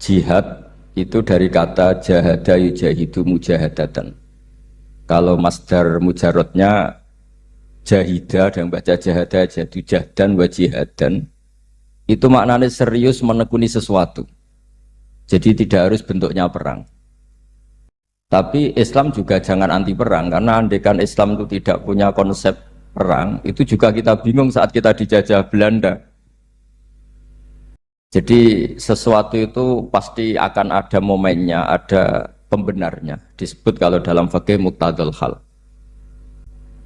Jihad itu dari kata jahada yujahidu mujahadatan. Kalau masdar mujarrodnya jahida, ada yang baca jahada, jadu jahdan wa jihadan, itu maknanya serius menekuni sesuatu. Jadi tidak harus bentuknya perang. Tapi Islam juga jangan anti perang, karena andaikan Islam itu tidak punya konsep perang, itu juga kita bingung saat kita dijajah Belanda. Jadi sesuatu itu pasti akan ada momennya, ada pembenarnya. Disebut kalau dalam fikih muqtadul hal.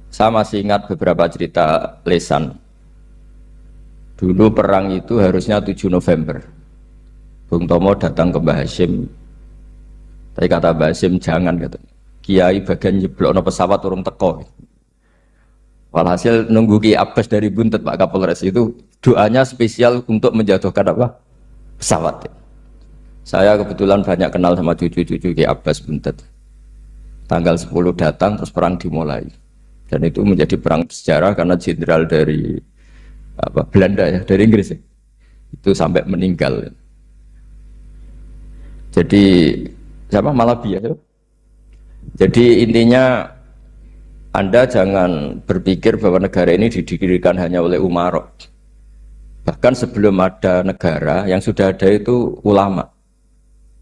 Saya masih ingat beberapa cerita lesan. Dulu perang itu harusnya 7 November. Bung Tomo datang ke Mbah Hashim. Tapi kata Mbah Hashim jangan, kata Kiai bagian nyeblokno pesawat urung teko. Walhasil nunggu Ki Abbas dari Buntet Pak Kapolres itu doanya spesial untuk menjatuhkan apa? Pesawat. Saya kebetulan banyak kenal sama cucu-cucu Ki Abbas Buntet. Tanggal 10 datang terus perang dimulai. Dan itu menjadi perang sejarah karena jenderal dari Belanda ya, dari Inggris ya. Itu sampai meninggal. Jadi siapa Malabi ya? Jadi intinya Anda jangan berpikir bahwa negara ini didirikan hanya oleh umarok. Bahkan sebelum ada negara, yang sudah ada itu ulama.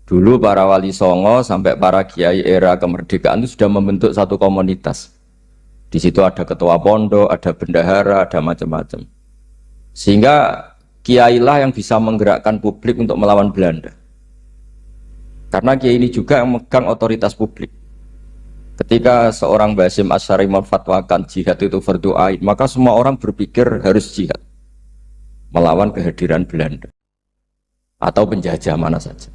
Dulu para wali songo sampai para kiai era kemerdekaan itu sudah membentuk satu komunitas. Di situ ada ketua pondok, ada bendahara, ada macam-macam. Sehingga kiai lah yang bisa menggerakkan publik untuk melawan Belanda. Karena kiai ini juga yang megang otoritas publik. Ketika seorang Basim Asy'ari memfatwakan jihad itu fardhu ain, maka semua orang berpikir harus jihad melawan kehadiran Belanda atau penjajah mana saja.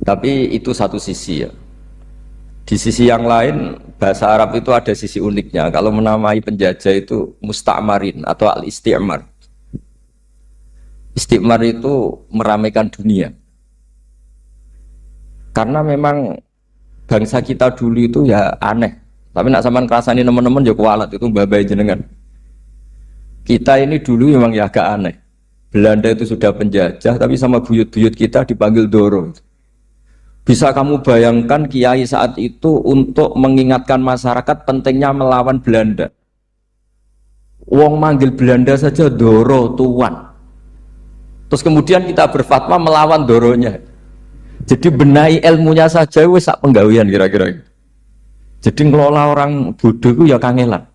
Tapi itu satu sisi ya. Di sisi yang lain, bahasa Arab itu ada sisi uniknya. Kalau menamai penjajah itu musta'marin atau al-isti'mar. Isti'mar itu meramaikan dunia. Karena memang bangsa kita dulu itu ya aneh. Tapi nak sampean kerasani teman-teman ya kualat itu babai jenengan. Kita ini dulu memang ya agak aneh. Belanda itu sudah penjajah, tapi sama buyut-buyut kita dipanggil Doro. Bisa kamu bayangkan kiai saat itu untuk mengingatkan masyarakat pentingnya melawan Belanda. Wong manggil Belanda saja Doro tuan. Terus kemudian kita berfatwa melawan Doronya. Jadi benahi ilmunya saja wis sak penggawean kira-kira. Jadi ngelola orang bodoh itu ya kangelan.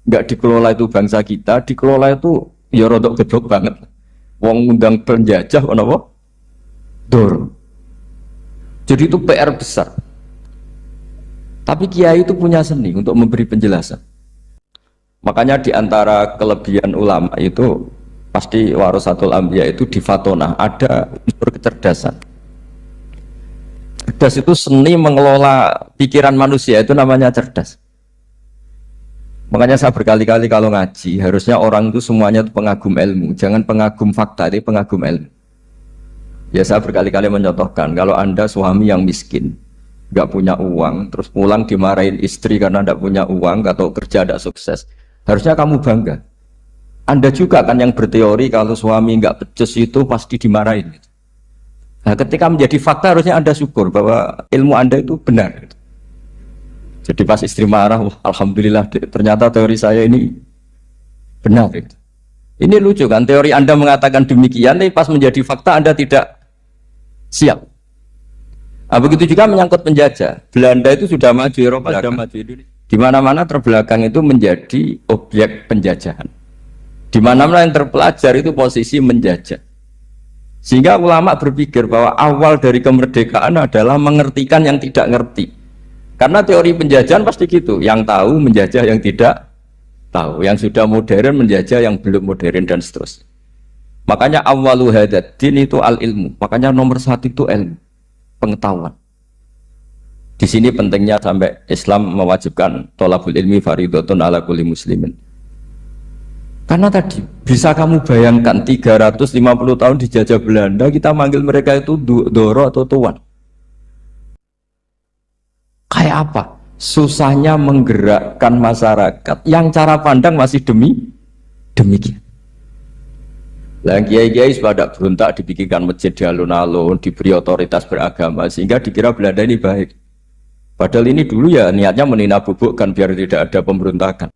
Enggak dikelola itu bangsa kita, dikelola itu ya rodok gedok banget. Wong ngundang penjajah apa? Doro. Jadi itu PR besar. Tapi kiai itu punya seni untuk memberi penjelasan. Makanya di antara kelebihan ulama itu pasti warasatul anbiya itu di fatonah ada unsur kecerdasan. Cerdas itu seni mengelola pikiran manusia, itu namanya cerdas. Makanya saya berkali-kali kalau ngaji, harusnya orang itu semuanya itu pengagum ilmu, jangan pengagum fakta, tapi pengagum ilmu. Ya saya berkali-kali mencontohkan, kalau Anda suami yang miskin, nggak punya uang, terus pulang dimarahin istri karena nggak punya uang atau kerja tidak sukses, harusnya kamu bangga. Anda juga kan yang berteori kalau suami nggak becus itu pasti dimarahin. Nah, ketika menjadi fakta harusnya Anda syukur bahwa ilmu Anda itu benar. Jadi pas istri marah, wah, alhamdulillah ternyata teori saya ini benar. Ini lucu kan, teori Anda mengatakan demikian, tapi pas menjadi fakta Anda tidak siap. Nah, begitu juga menyangkut penjajah. Belanda itu sudah maju, Eropa sudah maju. Di mana-mana terbelakang itu menjadi objek penjajahan. Di mana-mana yang terpelajar itu posisi menjajah. Sehingga ulama berpikir bahwa awal dari kemerdekaan adalah mengertikan yang tidak ngerti. Karena teori penjajahan pasti gitu, yang tahu menjajah yang tidak tahu, yang sudah modern menjajah yang belum modern dan seterusnya. Makanya awwalu hadad din itu al-ilmu. Makanya nomor satu itu ilmu, pengetahuan. Di sini pentingnya sampai Islam mewajibkan thalabul ilmi faridhatun ala kulli muslimin. Karena tadi bisa kamu bayangkan 350 tahun dijajah Belanda, kita manggil mereka itu Doro atau tuan. Kayak apa? Susahnya menggerakkan masyarakat yang cara pandang masih demikian. Lah kiai-kiai pada berontak dibikinkan masjid di alun-alun, diberi otoritas beragama sehingga dikira Belanda ini baik. Padahal ini dulu ya niatnya menina bubukkan biar tidak ada pemberontakan.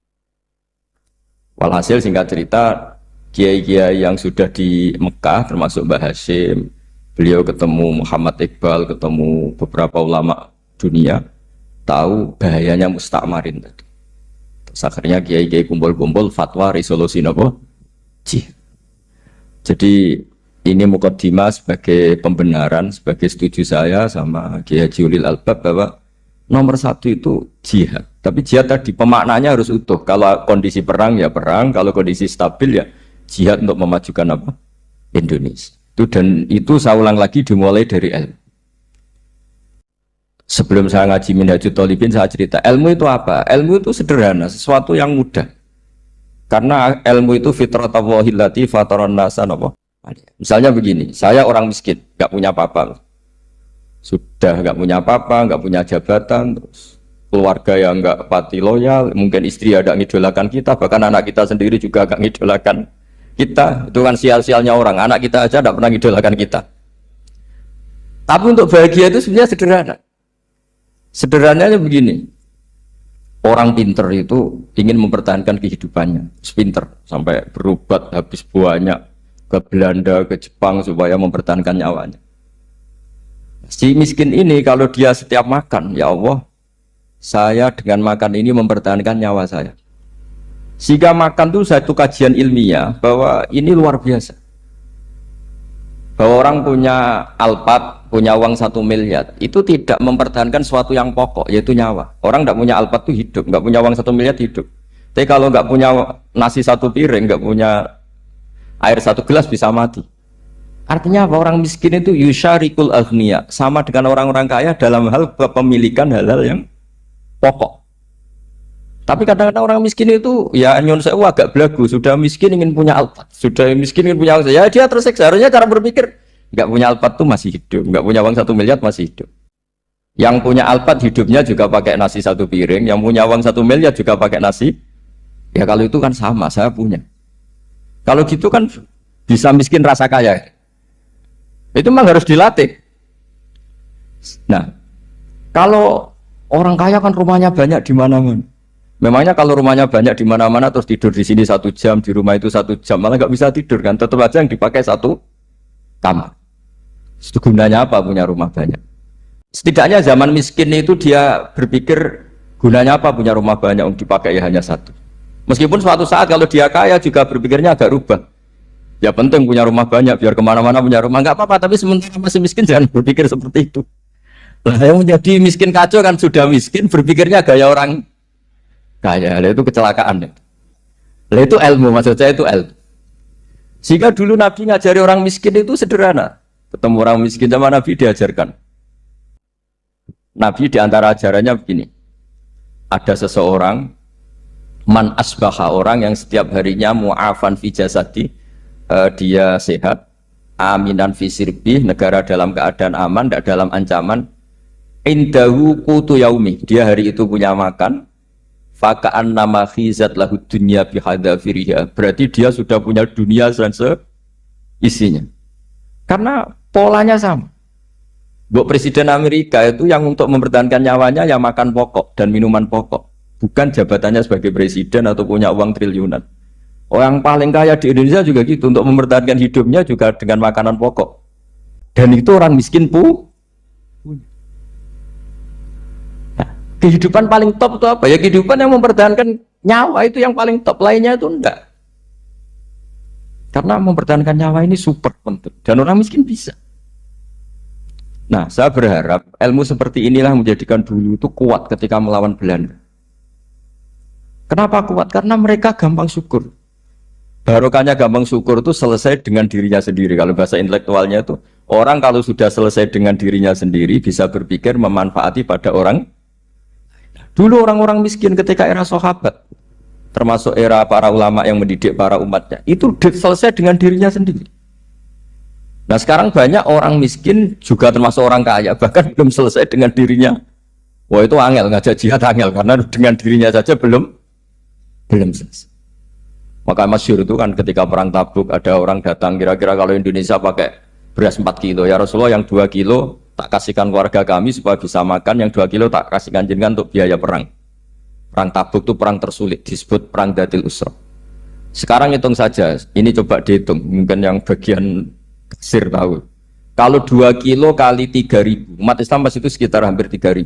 Walhasil singkat cerita, kiai-kiai yang sudah di Mekah termasuk Mbah Hashim, beliau ketemu Muhammad Iqbal, ketemu beberapa ulama dunia, tahu bahayanya mustakmarin tadi. Terus akhirnya kiai-kiai kumpul-kumpul fatwa resolusi nopo jihad. Jadi ini mukadimah sebagai pembenaran, sebagai setuju saya sama Kiai Haji Ulil Albab bahwa nomor satu itu jihad. Tapi jihad tadi pemaknanya harus utuh. Kalau kondisi perang ya perang, kalau kondisi stabil ya jihad untuk memajukan apa? Indonesia. Dan itu saya ulang lagi dimulai dari ilmu. Sebelum saya ngaji Minhajul Thalibin saya cerita ilmu itu apa? Ilmu itu sederhana, sesuatu yang mudah. Karena ilmu itu fitratallahi allati fataran nasa apa? Misalnya begini, saya orang miskin, nggak punya apa-apa, sudah nggak punya apa-apa, nggak punya jabatan, terus keluarga yang nggak pati loyal, mungkin istri ada ngidolakan kita, bahkan anak kita sendiri juga nggak ngidolakan kita. Itu kan sial-sialnya orang, anak kita aja nggak pernah ngidolakan kita. Tapi untuk bahagia itu sebenarnya sederhana. Sederhananya begini. Orang pinter itu ingin mempertahankan kehidupannya, pinter sampai berobat habis banyak ke Belanda, ke Jepang supaya mempertahankan nyawanya. Si miskin ini kalau dia setiap makan, ya Allah, saya dengan makan ini mempertahankan nyawa saya. Sehingga makan itu satu kajian ilmiah bahwa ini luar biasa. Bahwa orang punya Alphard, punya uang 1 miliar, itu tidak mempertahankan sesuatu yang pokok, yaitu nyawa. Orang tidak punya Alphard itu hidup, nggak punya uang 1 miliar hidup. Tapi kalau nggak punya nasi 1 piring, nggak punya air 1 gelas bisa mati. Artinya apa? Orang miskin itu yusyarikul aghniya, sama dengan orang-orang kaya dalam hal kepemilikan hal-hal yang pokok. Tapi kadang-kadang orang miskin itu ya nyon sewu agak belagu, sudah miskin ingin punya Alphard, sudah miskin ingin punya uang, ya dia tersiksa. Harusnya cara berpikir nggak punya Alphard tuh masih hidup, nggak punya uang 1 miliar masih hidup. Yang punya Alphard hidupnya juga pakai nasi 1 piring, yang punya uang 1 miliar juga pakai nasi. Ya kalau itu kan sama, saya punya. Kalau gitu kan bisa miskin rasa kaya. Itu memang harus dilatih. Nah, kalau orang kaya kan rumahnya banyak di mana-mana. Memangnya kalau rumahnya banyak di mana-mana terus tidur di sini 1 jam, di rumah itu 1 jam, malah nggak bisa tidur kan? Tetap aja yang dipakai 1 kamar. Itu gunanya apa punya rumah banyak? Setidaknya zaman miskin itu dia berpikir gunanya apa punya rumah banyak untuk dipakai ya hanya 1. Meskipun suatu saat kalau dia kaya juga berpikirnya agak rubah. Ya penting punya rumah banyak biar kemana-mana punya rumah, nggak apa-apa. Tapi sementara masih miskin jangan berpikir seperti itu. Nah, yang menjadi miskin kacau kan sudah miskin berpikirnya gaya orang kaya, itu kecelakaan. Lah itu ilmu, maksud saya itu ilmu. Sehingga dulu Nabi ngajari orang miskin itu sederhana. Ketemu orang miskin sama Nabi diajarkan. Nabi diantara ajarannya begini. Ada seseorang man asbaha, orang yang setiap harinya mu'afan fi jasadi, dia sehat, aminan fi sirbi, negara dalam keadaan aman, tidak dalam ancaman. Indahu qutu yaumi, dia hari itu punya makan. Faka'an nama khizat lahu dunya bihadafiriha, berarti dia sudah punya dunia dan seisinya. Karena polanya sama. Buat Presiden Amerika itu yang untuk mempertahankan nyawanya ya makan pokok dan minuman pokok, bukan jabatannya sebagai presiden atau punya uang triliunan. Orang paling kaya di Indonesia juga gitu, untuk mempertahankan hidupnya juga dengan makanan pokok. Dan itu orang miskin punya. Kehidupan paling top itu apa? Ya kehidupan yang mempertahankan nyawa itu yang paling top, lainnya itu enggak. Karena mempertahankan nyawa ini super penting dan orang miskin bisa. Nah, saya berharap ilmu seperti inilah menjadikan dulu itu kuat ketika melawan Belanda. Kenapa kuat? Karena mereka gampang syukur. Barokahnya gampang syukur itu selesai dengan dirinya sendiri. Kalau bahasa intelektualnya itu, orang kalau sudah selesai dengan dirinya sendiri bisa berpikir memanfaati pada orang. Dulu orang-orang miskin ketika era sahabat, termasuk era para ulama yang mendidik para umatnya, itu selesai dengan dirinya sendiri. Nah sekarang banyak orang miskin juga termasuk orang kaya, bahkan belum selesai dengan dirinya. Wah itu angel, ngajak jihad angel, karena dengan dirinya saja belum selesai. Maka masyhur itu kan ketika perang Tabuk ada orang datang kira-kira kalau Indonesia pakai beras 4 kilo ya Rasulullah, yang 2 kilo tak kasihkan keluarga kami supaya bisa makan, yang 2 kilo tak kasihkan jenengan untuk biaya perang. Perang Tabuk itu perang tersulit, disebut perang Dhatil Usra. Sekarang hitung saja, ini coba dihitung, mungkin yang bagian kasir tahu. Kalau 2 kilo kali 3.000, umat Islam pas itu sekitar hampir 3.000,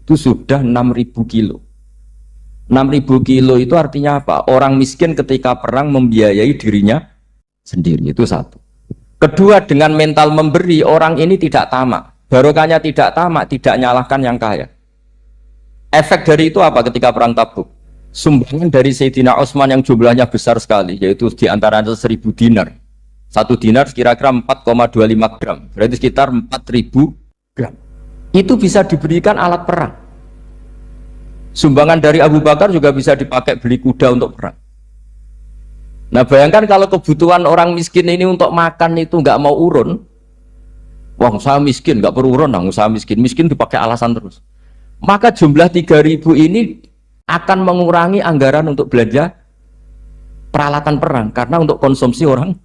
itu sudah 6.000 kilo. 6.000 kilo itu artinya apa? Orang miskin ketika perang membiayai dirinya sendiri, itu satu. Kedua, dengan mental memberi, orang ini tidak tamak. Barokahnya tidak tamak, tidak nyalahkan yang kaya. Efek dari itu apa ketika perang Tabuk? Sumbangan dari Sayyidina Utsman yang jumlahnya besar sekali, yaitu diantaranya 1.000 dinar. 1 dinar kira-kira 4,25 gram, berarti sekitar 4.000 gram. Itu bisa diberikan alat perang. Sumbangan dari Abu Bakar juga bisa dipakai beli kuda untuk perang. Nah bayangkan kalau kebutuhan orang miskin ini untuk makan itu nggak mau urun. Wah saya miskin, nggak perlu urun, nah, usaha miskin dipakai alasan terus. Maka jumlah 3.000 ini akan mengurangi anggaran untuk belanja peralatan perang, karena untuk konsumsi orang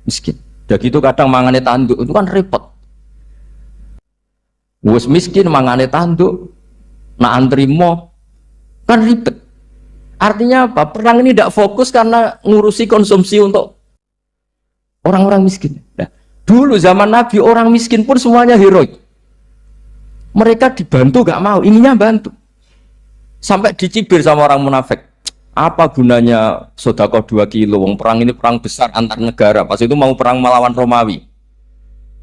miskin. Jadi itu kadang mangane tanduk itu kan repot. Wes miskin mangane tanduk, nak antri mo kan ribet. Artinya apa? Perang ini tidak fokus karena ngurusi konsumsi untuk orang-orang miskin. Nah, dulu zaman Nabi orang miskin pun semuanya heroik. Mereka dibantu gak mau, inginnya bantu. Sampai dicibir sama orang munafik. Apa gunanya sedekah 2 kilo? Wong perang ini perang besar antar negara. Pas itu mau perang melawan Romawi.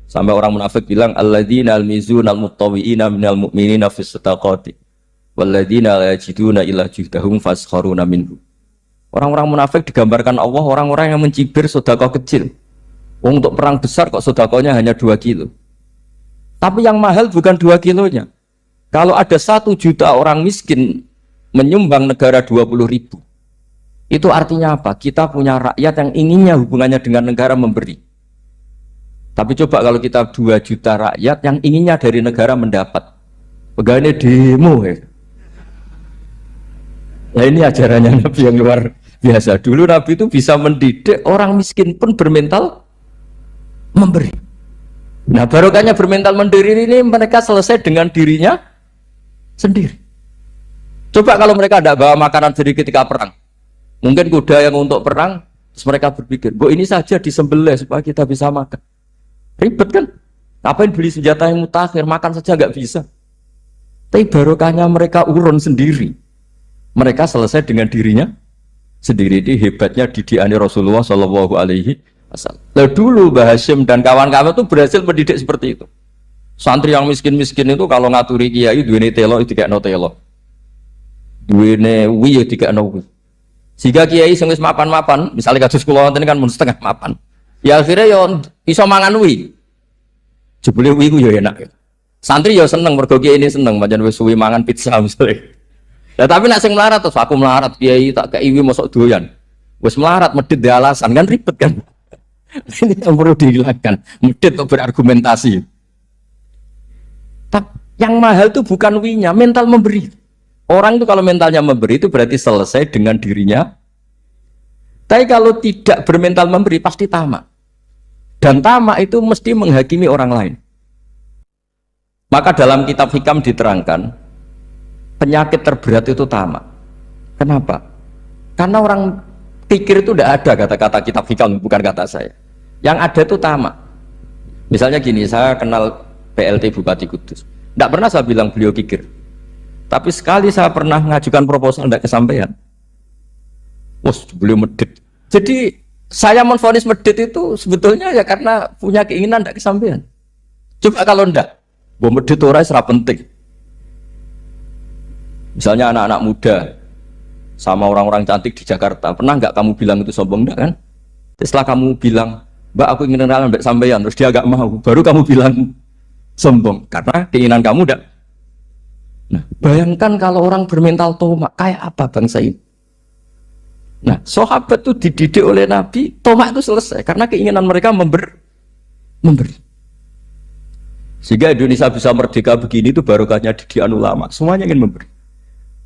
Sampai orang munafik bilang alladzina almizuna almuttawwi'ina minal mu'minina fis sadaqati. Walladzina la yajiduna illa juhdahum faskharuna minhu. Orang-orang munafik digambarkan Allah orang-orang yang mencibir sedekah kecil. Untuk perang besar kok sedekahnya hanya 2 kilo. Tapi yang mahal bukan 2 kilonya. Kalau ada 1 juta orang miskin menyumbang negara 20.000, itu artinya apa? Kita punya rakyat yang inginnya hubungannya dengan negara memberi. Tapi coba kalau kita 2 juta rakyat yang inginnya dari negara mendapat. Pegawainya demo ya. Nah ini ajarannya Nabi yang luar biasa. Dulu Nabi itu bisa mendidik orang miskin pun bermental memberi. Nah barokahnya bermental mandiri ini mereka selesai dengan dirinya sendiri. Coba kalau mereka tidak bawa makanan sendiri ketika perang, mungkin kuda yang untuk perang, terus mereka berpikir, bu ini saja disembelih supaya kita bisa makan. Ribet kan? Ngapain beli senjata yang mutakhir, makan saja nggak bisa. Tapi barokahnya mereka urun sendiri. Mereka selesai dengan dirinya sendiri. Ini hebatnya didikan Rasulullah Shallallahu Alaihi Wasallam. Lalu dulu Mbah Hashim dan kawan-kawan itu berhasil mendidik seperti itu. Santri yang miskin-miskin itu kalau ngaturi kiai duwene telo itu kayak no telo, duwene wi itu kayak no wi. Jika kiai sing wis mapan-mapan, misalnya kados kula wonten kan mun setengah mapan, ya akhirnya yo iso mangan wi. Jebule wi ku yo enak. Santri yo seneng mergo kiai ini seneng pancen wis suwi mangan pizza misalnya. Nah, tapi nak sing melarat terus aku melarat kiai tak kei wi mosok doyan. Wis melarat medhit di alasan kan ribet kan. Ini yang perlu dihilangkan. Medhit kok berargumentasi. Tapi yang mahal itu bukan winya, mental memberi. Orang itu kalau mentalnya memberi itu berarti selesai dengan dirinya. Tapi kalau tidak bermental memberi pasti tamak. Dan tamak itu mesti menghakimi orang lain. Maka dalam kitab Hikam diterangkan penyakit terberat itu tamak. Kenapa? Karena orang pikir itu tidak ada kata-kata kitab Hikam, bukan kata saya. Yang ada itu tamak. Misalnya gini, saya kenal PLT Bupati Kudus. Tidak pernah saya bilang beliau kikir. Tapi sekali saya pernah mengajukan proposal tidak kesampaian. Beliau medit. Jadi saya menvonis medit itu sebetulnya ya karena punya keinginan tidak kesampaian. Coba kalau tidak, medit orang serap penting. Misalnya anak-anak muda sama orang-orang cantik di Jakarta, pernah nggak kamu bilang itu sombong? Enggak kan? Setelah kamu bilang, Mbak aku ingin kenalan Mbak sampean, terus dia agak mau, baru kamu bilang sombong karena keinginan kamu enggak. Nah, bayangkan kalau orang bermental tomak, kayak apa bangsa ini? Nah, sahabat itu dididik oleh Nabi, tomak itu selesai karena keinginan mereka memberi. Sehingga Indonesia bisa merdeka begini itu barokahnya didikan ulama, semuanya ingin memberi.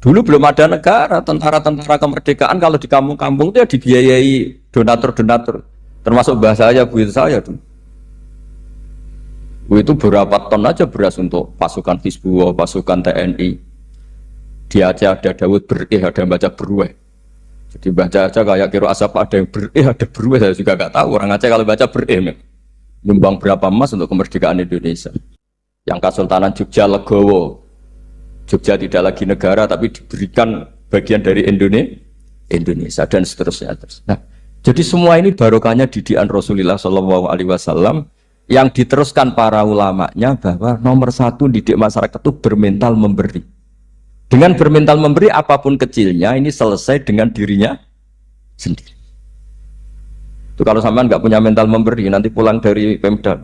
Dulu belum ada negara, tentara-tentara kemerdekaan kalau di kampung-kampung itu ya dibiayai donatur-donatur. Termasuk bahasa saya, bu itu saya dulu. Bu itu berapa ton aja beras untuk pasukan Hizbullah, pasukan TNI. Di Aceh ada Dawud berih, ada yang baca berueh. Jadi baca aja kayak kira asap ada yang berih, ada berueh, saya juga gak tahu. Orang Aceh kalau baca berih, nyumbang berapa emas untuk kemerdekaan Indonesia. Yang Kesultanan Jogja Legowo. Jogja tidak lagi negara tapi diberikan bagian dari Indonesia dan seterusnya. Nah, jadi semua ini barokahnya didikan Rasulullah SAW yang diteruskan para ulamanya bahwa nomor satu didik masyarakat itu bermental memberi. Dengan bermental memberi apapun kecilnya ini selesai dengan dirinya sendiri. Itu kalau sampean nggak punya mental memberi nanti pulang dari Pemda,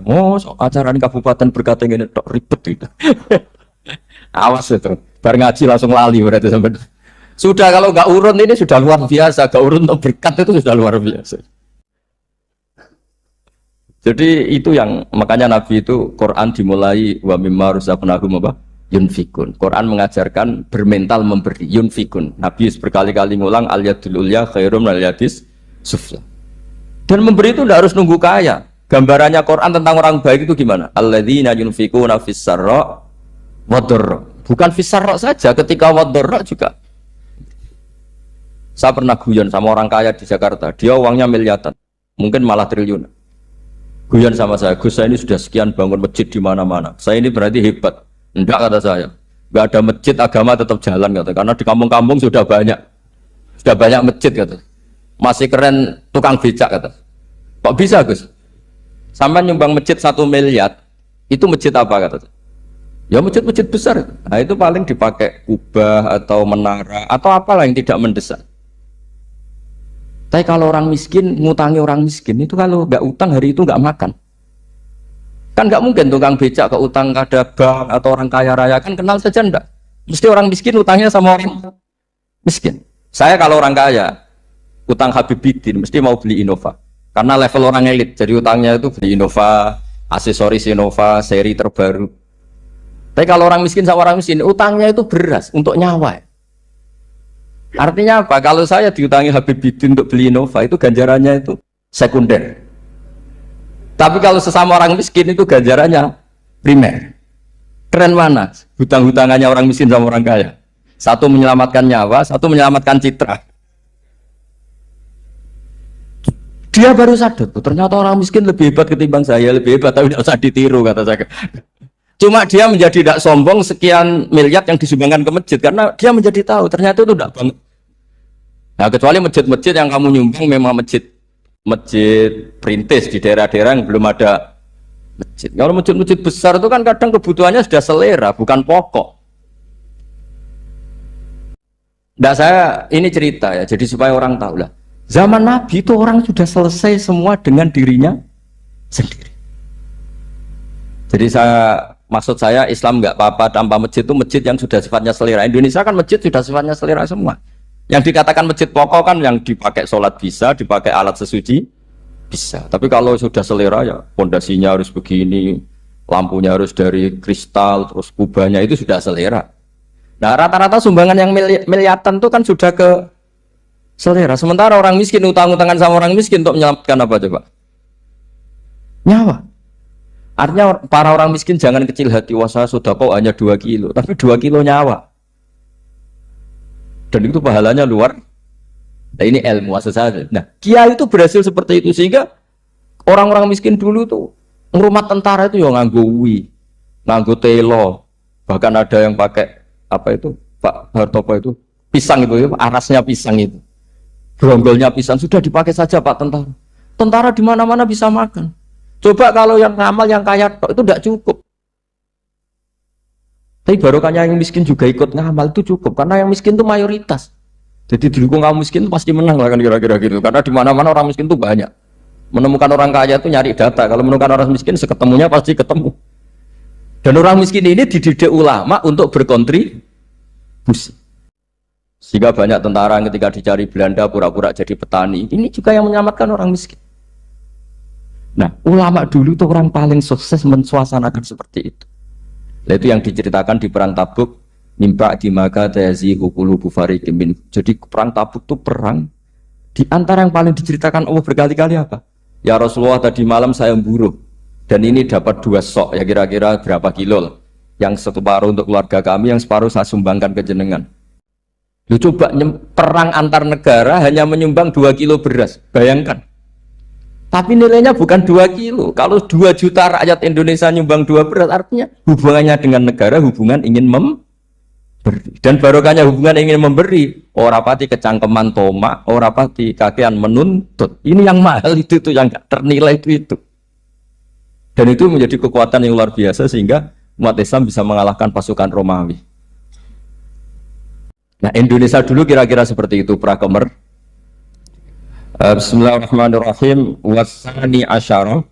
acara ini kabupaten berkata ini ribet gitu. Awas itu, bar ngaji langsung lali berarti sampai. Sudah kalau nggak urun ini sudah luar biasa, nggak urun untuk berkat itu sudah luar biasa. Jadi itu yang makanya Nabi itu Quran dimulai wa mimma razaqnahum apa? Yunfikun. Quran mengajarkan bermental memberi yunfikun. Nabi berkali-kali ngulang al yadul ulya khairum al yadis sufla. Dan memberi itu tidak harus nunggu kaya. Gambarannya Quran tentang orang baik itu gimana? Alladzina yunfikuna fis sarra wadorro, bukan fisarro saja, ketika wadorro juga. Saya pernah guyon sama orang kaya di Jakarta, dia uangnya miliaran, mungkin malah triliun. Guyon sama saya, Gus saya ini sudah sekian bangun masjid di mana-mana, saya ini berarti hebat. Enggak kata saya, enggak ada masjid agama tetap jalan kata, karena di kampung-kampung sudah banyak masjid kata. Masih keren tukang becak kata. Kok bisa Gus? Sampai nyumbang masjid 1 miliar, itu masjid apa kata? Ya masjid-masjid besar, nah itu paling dipakai kubah atau menara atau apalah yang tidak mendesak. Tapi kalau orang miskin ngutangi orang miskin itu kalau nggak utang hari itu nggak makan. Kan nggak mungkin tukang becak ke utang kada bank atau orang kaya raya kan kenal saja ndak. Mesti orang miskin utangnya sama orang miskin. Saya kalau orang kaya utang Habibidin mesti mau beli Innova karena level orang elit. Jadi utangnya itu beli Innova, aksesoris Innova, seri terbaru. Tapi kalau orang miskin sama orang miskin, utangnya itu beras untuk nyawa. Artinya apa? Kalau saya diutangi Habibidin untuk beli Innova, itu ganjarannya itu sekunder. Tapi kalau sesama orang miskin itu ganjarannya primer. Keren mana? Hutang-hutangannya orang miskin sama orang kaya. Satu menyelamatkan nyawa, satu menyelamatkan citra. Dia baru sadar, ternyata orang miskin lebih hebat ketimbang saya, lebih hebat, tapi tidak usah ditiru kata saya. Cuma dia menjadi tidak sombong sekian miliar yang disumbangkan ke masjid karena dia menjadi tahu ternyata itu tidak banget. Nah kecuali masjid-masjid yang kamu nyumbang memang masjid perintis di daerah-daerah yang belum ada masjid. Kalau masjid-masjid besar itu kan kadang kebutuhannya sudah selera bukan pokok. Nah saya ini cerita ya jadi supaya orang tahu lah. Zaman Nabi itu orang sudah selesai semua dengan dirinya sendiri. Jadi maksud saya Islam nggak apa-apa tanpa masjid itu masjid yang sudah sifatnya selera. Indonesia kan masjid sudah sifatnya selera semua. Yang dikatakan masjid pokok kan yang dipakai sholat bisa, dipakai alat sesuci bisa. Tapi kalau sudah selera ya pondasinya harus begini, lampunya harus dari kristal, terus kubahnya itu sudah selera. Nah rata-rata sumbangan yang miliatan itu kan sudah ke selera. Sementara orang miskin utang-utangan sama orang miskin untuk menyelamatkan apa coba? Nyawa. Artinya para orang miskin jangan kecil hati, wah saya sudah kok hanya 2 kilo, tapi 2 kilo nyawa. Dan itu pahalanya luar. Nah ini ilmu asal. Nah kiai itu berhasil seperti itu sehingga orang-orang miskin dulu tuh ngrumat tentara itu ya nganggo nganggo telo, bahkan ada yang pakai apa itu Pak Hartopo itu pisang itu ya, arasnya pisang itu, gronggolnya pisang sudah dipakai saja Pak tentara. Tentara di mana-mana bisa makan. Coba kalau yang ngamal yang kaya itu tidak cukup. Tapi barokahnya yang miskin juga ikut ngamal itu cukup karena yang miskin itu mayoritas. Jadi didukung kaum miskin itu pasti menang lah kan kira-kira gitu. Karena di mana-mana orang miskin itu banyak. Menemukan orang kaya itu nyari data. Kalau menemukan orang miskin seketemunya pasti ketemu. Dan orang miskin ini dididik ulama untuk berkontribusi. Sehingga banyak tentara ketika dicari Belanda pura-pura jadi petani. Ini juga yang menyelamatkan orang miskin. Nah, ulama dulu itu orang paling sukses mensuasanakan seperti itu. Itu yang diceritakan di perang Tabuk. mimba di maka tayazihu qulubu fariqin min. Jadi perang Tabuk itu perang di antara yang paling diceritakan Allah berkali-kali apa? Ya Rasulullah, tadi malam saya memburu dan ini dapat 2 sok, ya kira-kira berapa kilo lah. Yang separuh untuk keluarga kami, yang separuh saya sumbangkan ke jenengan. Lu coba perang antar negara hanya menyumbang 2 kilo beras, bayangkan. Tapi nilainya bukan 2 kilo. Kalau 2 juta rakyat Indonesia nyumbang 2 beras, artinya hubungannya dengan negara hubungan ingin memberi. Dan barokahnya hubungan ingin memberi, ora pati kecangkeman tomak, ora pati kakean menuntut. Ini yang mahal itu yang gak ternilai itu. Dan itu menjadi kekuatan yang luar biasa sehingga umat Islam bisa mengalahkan pasukan Romawi. Nah, Indonesia dulu kira-kira seperti itu prakemer. Bismillahirrahmanirrahim. Wasani asyara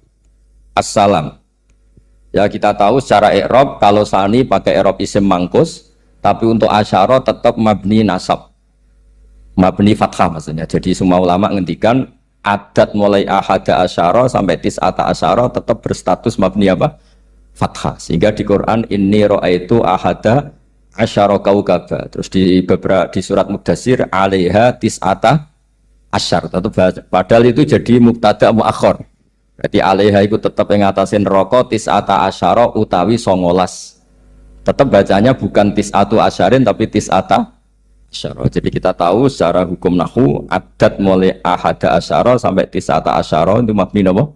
assalam. Ya, kita tahu secara i'rab kalau sani pakai i'rab isim mangkus, tapi untuk asyara tetap mabni nasab. Mabni fathah maksudnya. Jadi semua ulama ngendikan adat mulai ahada asyara sampai tis'ata asyara tetap berstatus mabni apa? Fathah. Sehingga di Quran inni ra'aitu ahada asyara kaukaba. Terus di surat Mudassir alaiha tis'ata asyar. Padahal itu jadi mubtada muakhir. Berarti alaiha itu tetap yang ngatasin rokok tis'ata asyara utawi 19. Tetap bacanya bukan tis'atu asyarin tapi tis'ata asyara. Jadi kita tahu secara hukum nahwu adat mulai ahada asyara sampai tis'ata asyara itu mabni apa?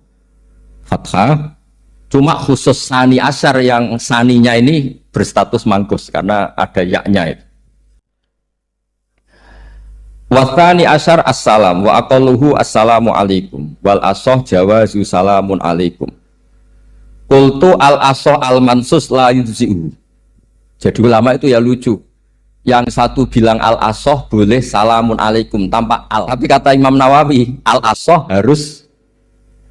Fathah. Cuma khusus sani asyar yang saninya ini berstatus mangkus karena ada yaknya itu. Wasani asyar assalam wa aqalluhu assalamu alaikum wal asoh jawazu salamun alaikum. Qultu al asoh al mansus la yujzi'u. Jadi ulama itu ya lucu. Yang satu bilang al asoh boleh salamun alaikum tanpa al. Tapi kata Imam Nawawi al asoh harus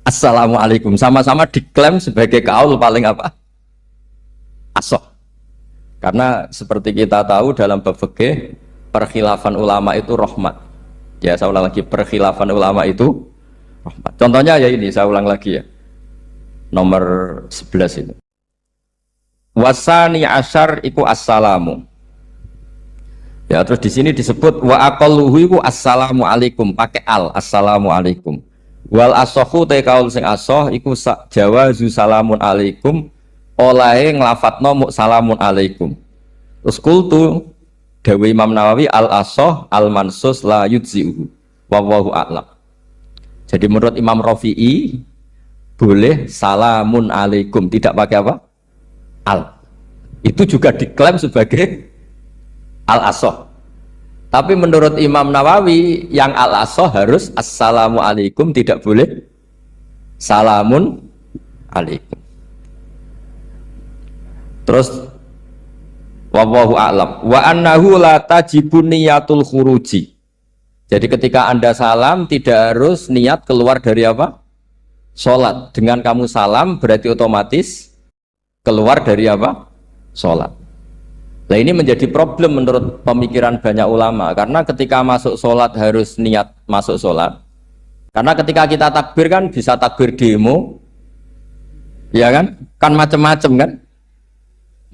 assalamualaikum, sama-sama diklaim sebagai kaul paling apa? Asoh. Karena seperti kita tahu dalam bab fikih perkhilafan ulama itu rahmat. Ya, saya ulang lagi, perkhilafan ulama itu rahmat. Contohnya ya ini, saya ulang lagi ya. Nomor 11 itu. Wasani asyar iku assalamu. Ya, terus di sini disebut wa aqalluhu iku assalamu alaikum pakai al, assalamu alaikum. Wal asohu te kaul sing asoh iku jawazu salamun alaikum olahe nglafatno mu salamun alaikum. Terus kultu dawe Imam Nawawi al asoh al mansus la yujzi'u wallahu a'lam. Jadi menurut Imam Rafi'i boleh salamun alaikum tidak pakai apa? Al. Itu juga diklaim sebagai al asoh. Tapi menurut Imam Nawawi yang al-asoh harus assalamualaikum, tidak boleh salamun alaikum. Terus wallahu a'lam wa annahu la tajibun niyatul khuruji. Jadi ketika Anda salam tidak harus niat keluar dari apa? Salat. Dengan kamu salam berarti otomatis keluar dari apa? Salat. Nah, ini menjadi problem menurut pemikiran banyak ulama karena ketika masuk sholat harus niat masuk sholat. Karena ketika kita takbir kan bisa takbir demo, ya kan? Kan macam-macam kan?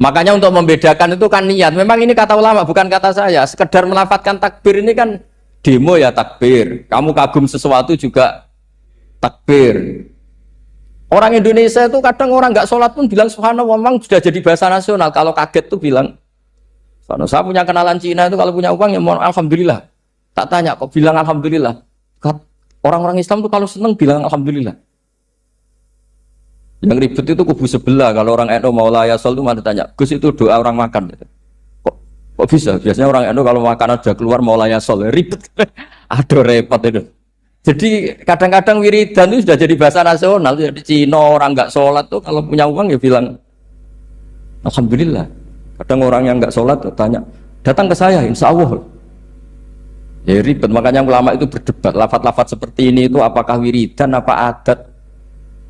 Makanya untuk membedakan itu kan niat. Memang ini kata ulama bukan kata saya. Sekedar melafadzkan takbir ini kan demo ya takbir. Kamu kagum sesuatu juga takbir. Orang Indonesia itu kadang orang nggak sholat pun bilang subhanallah, memang sudah jadi bahasa nasional. Kalau kaget tuh bilang. Saya punya kenalan Cina itu kalau punya uang ya mohon alhamdulillah. Tak tanya kok bilang alhamdulillah. Orang-orang Islam tuh kalau seneng bilang alhamdulillah. Yang ribet itu kubu sebelah. Kalau orang NU mau layasol itu mana tanya, Gus itu doa orang makan. Kok bisa? Biasanya orang NU kalau makanan sudah keluar mau layasol ribet. Aduh repot itu. Jadi kadang-kadang wiridan itu sudah jadi bahasa nasional. Jadi Cina orang nggak sholat tuh kalau punya uang ya bilang alhamdulillah. Kadang orang yang nggak sholat tanya, datang ke saya, insya Allah. Ya ribet, makanya ulama itu berdebat. Lafaz-lafaz seperti ini itu apakah wiridan, apa adat?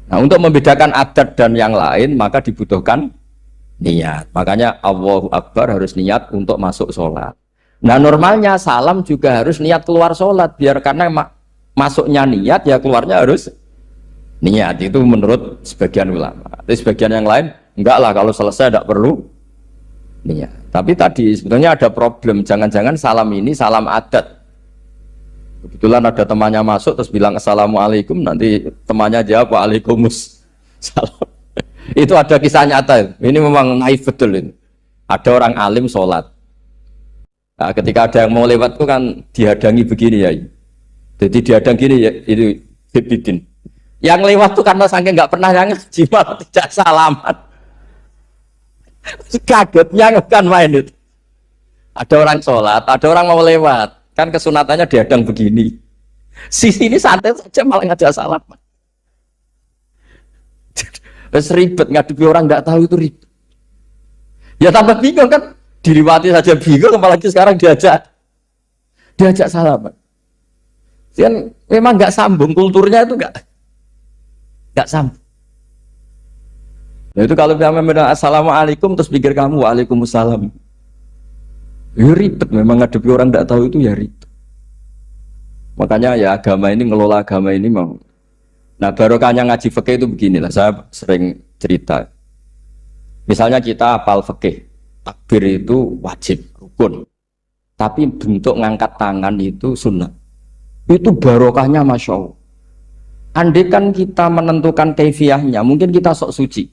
Nah, untuk membedakan adat dan yang lain, maka dibutuhkan niat. Makanya Allahu Akbar harus niat untuk masuk sholat. Nah, normalnya salam juga harus niat keluar sholat. Biar karena masuknya niat, ya keluarnya harus niat. Itu menurut sebagian ulama. Tapi sebagian yang lain, enggak lah, kalau selesai tidak perlu Nih ya. Tapi tadi sebetulnya ada problem. Jangan-jangan salam ini salam adat. Kebetulan ada temannya masuk terus bilang assalamualaikum, nanti temannya jawab waalaikumsalam. Itu ada kisah nyata. Ini memang naif betul ini. Ada orang alim sholat. Nah, ketika ada yang mau lewat itu kan dihadangi begini ya. Jadi dihadang gini ya, itu Hibidin. Yang lewat tuh karena saking nggak pernah yang ngaji malah tidak salaman. Kagetnya kan main itu. Ada orang sholat, ada orang mau lewat. Kan kesunatannya dihadang begini. Sisi ini santai saja malah ngajak salaman. Terus ribet, ngadepi orang nggak tahu itu ribet. Ya tambah bingung kan. Diriwati saja bingung, apalagi sekarang diajak salaman. Kan memang nggak sambung, kulturnya itu nggak sambung. Nah, itu kalau kita bilang assalamualaikum terus pikir kamu waalaikumsalam, ya ribet. Memang ngadepi orang nggak tahu itu ya ribet. Makanya ya agama ini, ngelola agama ini mau. Nah barokahnya ngaji fikih itu beginilah. Saya sering cerita. Misalnya kita hafal fikih, takbir itu wajib, rukun. Tapi bentuk ngangkat tangan itu sunnah. Itu barokahnya Masya Allah. Andai kan kita menentukan kefiahnya, mungkin kita sok suci.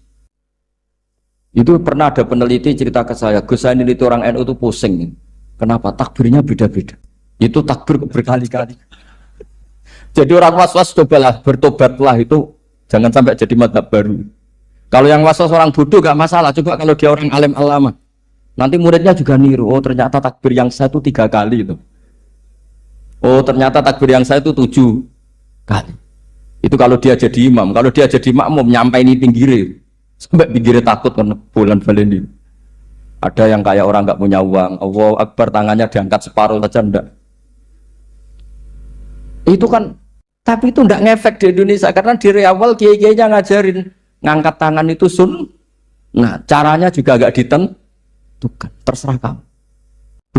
Itu pernah ada peneliti cerita ke saya, Gus saya ini orang NU itu pusing. Kenapa? Takbirnya beda-beda. Itu takbir berkali-kali. Jadi orang was-was cobalah, bertobatlah itu. Jangan sampai jadi mazhab baru. Kalau yang was-was orang bodoh gak masalah. Coba kalau dia orang alim alama. Nanti muridnya juga niru. Oh ternyata takbir yang saya itu 3 kali itu. Oh ternyata takbir yang saya itu 7 kali. Itu kalau dia jadi imam. Kalau dia jadi makmum nyampe ini pinggir. Sampai pinggirnya takut karena bulan balen ini. Ada yang kayak orang nggak punya uang. Allahu Akbar tangannya diangkat separuh saja enggak. Itu kan. Tapi itu enggak ngefek di Indonesia. Karena dari awal kiai-kiainya ngajarin. Ngangkat tangan itu nah caranya juga agak ditentukan. Terserah kamu.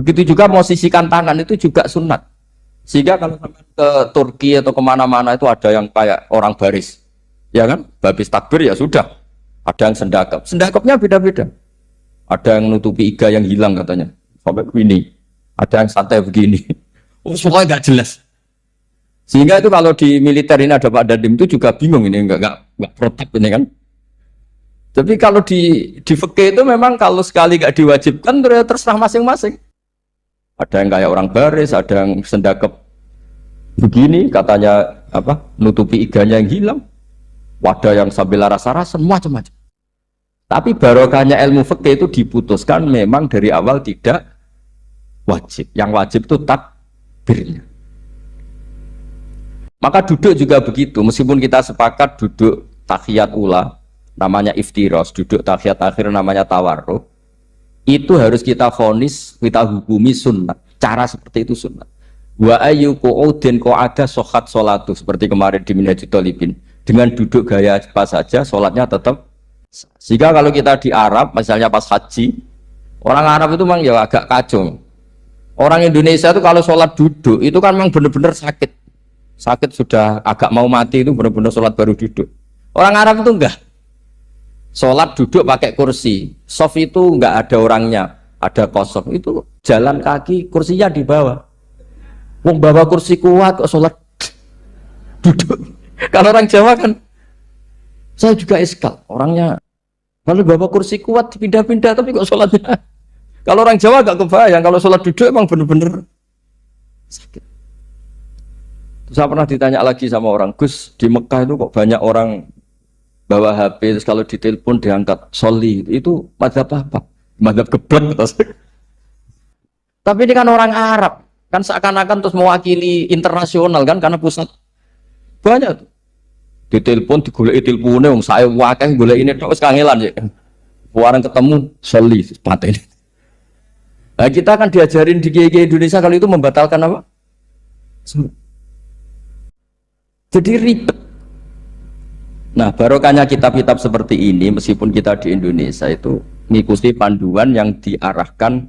Begitu juga mau sisihkan tangan itu juga sunat. Sehingga kalau ke Turki atau kemana-mana itu ada yang kayak orang baris, ya kan? Habis takbir ya sudah. Ada yang sendakap, sendakapnya beda-beda. Ada yang nutupi iga yang hilang katanya, sampai begini. Ada yang santai begini. Oh, semuanya nggak jelas. Sehingga itu kalau di militer ini ada Pak Dandim itu juga bingung ini nggak protap ini kan. Tapi kalau di fikih itu memang kalau sekali nggak diwajibkan terserah masing-masing. Ada yang kayak orang baris, ada yang sendakep begini, katanya apa? Nutupi iganya yang hilang. Ada yang sambil rasa-rasa, macam-macam. Tapi barokahnya ilmu fikih itu diputuskan memang dari awal tidak wajib. Yang wajib itu takbirnya. Maka duduk juga begitu. Meskipun kita sepakat duduk tahiyat ula, namanya iftiros, duduk tahiyat akhir namanya tawarruk. Itu harus kita vonis, kita hukumi sunnah. Cara seperti itu sunnah. Wa ayyu qu'udin qa'ada sohat sholatu, seperti kemarin di Minhajul Thalibin. Dengan duduk gaya apa saja, sholatnya tetap. Sehingga kalau kita di Arab, misalnya pas haji, orang Arab itu memang ya agak kacau. Orang Indonesia itu kalau sholat duduk, itu kan memang benar-benar sakit. Sakit sudah agak mau mati itu benar-benar sholat baru duduk. Orang Arab itu enggak. Sholat duduk pakai kursi, soft itu enggak ada orangnya, ada kosong. Itu jalan kaki, kursinya di bawah. Wong bawa kursi kuat kok sholat duduk. Kalau orang Jawa kan, saya juga iskal. Orangnya kalau bawa kursi kuat dipindah-pindah, tapi kok sholatnya. Kalau orang Jawa agak kebayang, kalau sholat duduk emang bener-bener sakit. Terus saya pernah ditanya lagi sama orang, Gus di Mekah itu kok banyak orang bawa HP, terus kalau ditelepon diangkat soli, itu mazhab apa? Mazhab geblek. Tapi ini kan orang Arab, kan seakan-akan terus mewakili internasional kan, karena pusat banyak tuh. Ditelepon digoleki teleponnya, wong saya wakeh golek ini terus kangelan ya. Warang ketemu soli pateni. Nah, kita kan diajarin di GG Indonesia kalau itu membatalkan apa? Jadi ribet. Nah, barokahnya kitab-kitab seperti ini, meskipun kita di Indonesia itu mengikuti panduan yang diarahkan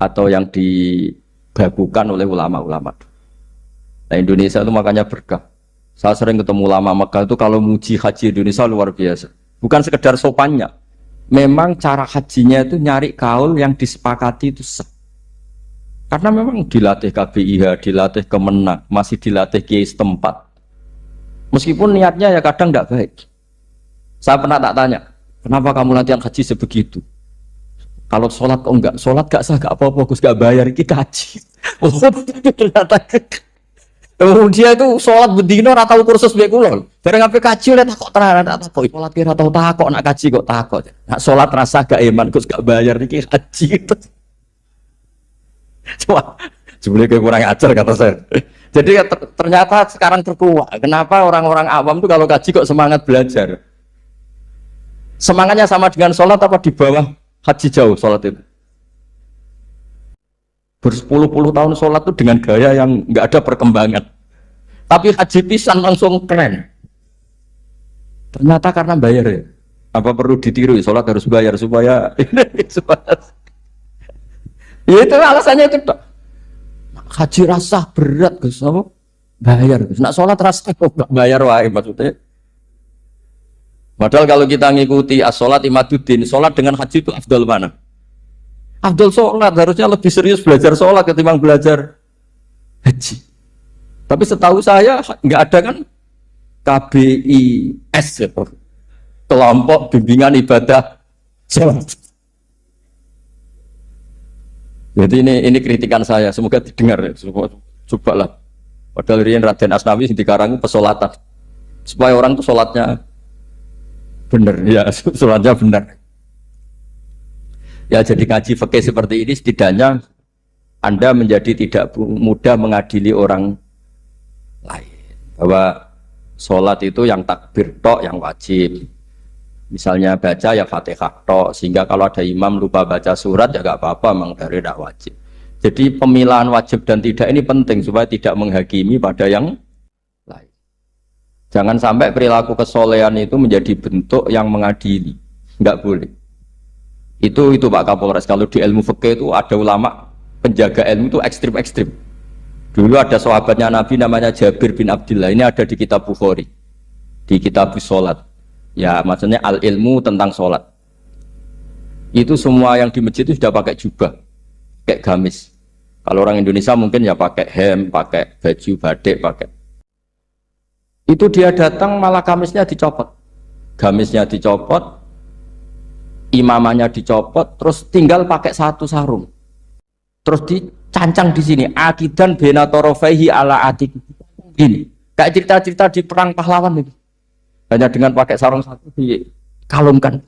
atau yang dibakukan oleh ulama-ulama. Nah, Indonesia itu makanya berkah. Saya sering ketemu ulama Mekah itu kalau muji haji Indonesia luar biasa. Bukan sekedar sopannya. memang cara hajinya itu nyari kaul yang disepakati itu sah. Karena memang dilatih KBIH, dilatih Kemenak, masih dilatih kiai setempat. Meskipun niatnya ya kadang tidak baik. Saya pernah tak tanya, kenapa kamu latihan haji sebegitu? Kalau sholat kok enggak? Sholat gak sah, gak apa-apa, Gus gak bayar, ini kaji. Ternyata dia itu sholat bedino atau kursus bekulol. Bareng apa kaji oleh takut terang, tak takut. Sholat kira tahu takut, nak kaji kok takut. Nak sholat rasa gak iman, Gus gak bayar, ini kaji. Cuma sebenarnya kayak kurang ajar kata saya. Jadi ternyata sekarang terkuat. Kenapa orang-orang awam tuh kalau kaji kok semangat belajar? Semangatnya sama dengan sholat apa di bawah haji jauh sholat itu? Berpuluh-puluh tahun sholat itu dengan gaya yang nggak ada perkembangan. Tapi haji pisan langsung keren. Ternyata karena bayar ya. Apa perlu ditiru? Sholat harus bayar supaya ya itu alasannya itu. Haji rasa berat Gus, apa? Bayar Gus. Nak sholat rasa nggak bayar wae maksudnya. Padahal kalau kita ngikuti as-sholat imaduddin, sholat dengan haji itu afdal mana? Afdal sholat, harusnya lebih serius belajar sholat ketimbang belajar haji. Tapi setahu saya nggak ada kan KBIS gitu. Kelompok bimbingan ibadah sholat. Jadi ini kritikan saya, semoga didengar ya. Cobalah. Padahal Rian Raden Asnawi di Karang pesolatan supaya orang tuh sholatnya benar ya, sholatnya benar. Ya jadi ngaji fikih seperti ini setidaknya Anda menjadi tidak mudah mengadili orang lain. Bahwa sholat itu yang takbir tok yang wajib. Misalnya baca ya Fatihah tok, sehingga kalau ada imam lupa baca surat ya gak apa-apa, memang dari tidak wajib. Jadi pemilahan wajib dan tidak ini penting supaya tidak menghakimi pada yang lain. Jangan sampai perilaku kesolehan itu menjadi bentuk yang mengadili, nggak boleh. Itu Pak Kapolres. Kalau di ilmu fikih itu ada ulama penjaga ilmu itu ekstrim-ekstrim. Dulu ada sahabatnya Nabi namanya Jabir bin Abdullah. Ini ada di kitab Bukhari, di kitab sholat. Ya maksudnya al ilmu tentang sholat. Itu semua yang di masjid itu sudah pakai jubah, kayak gamis. Kalau orang Indonesia mungkin ya pakai hem, pakai baju batik, pakai. Itu dia datang malah gamisnya dicopot, gamisnya dicopot, imamannya dicopot, terus tinggal pakai satu sarung, terus dicancang di sini akidan benatorofaihi ala atik ini kayak cerita-cerita di perang pahlawan itu, hanya dengan pakai sarung satu dikalungkan.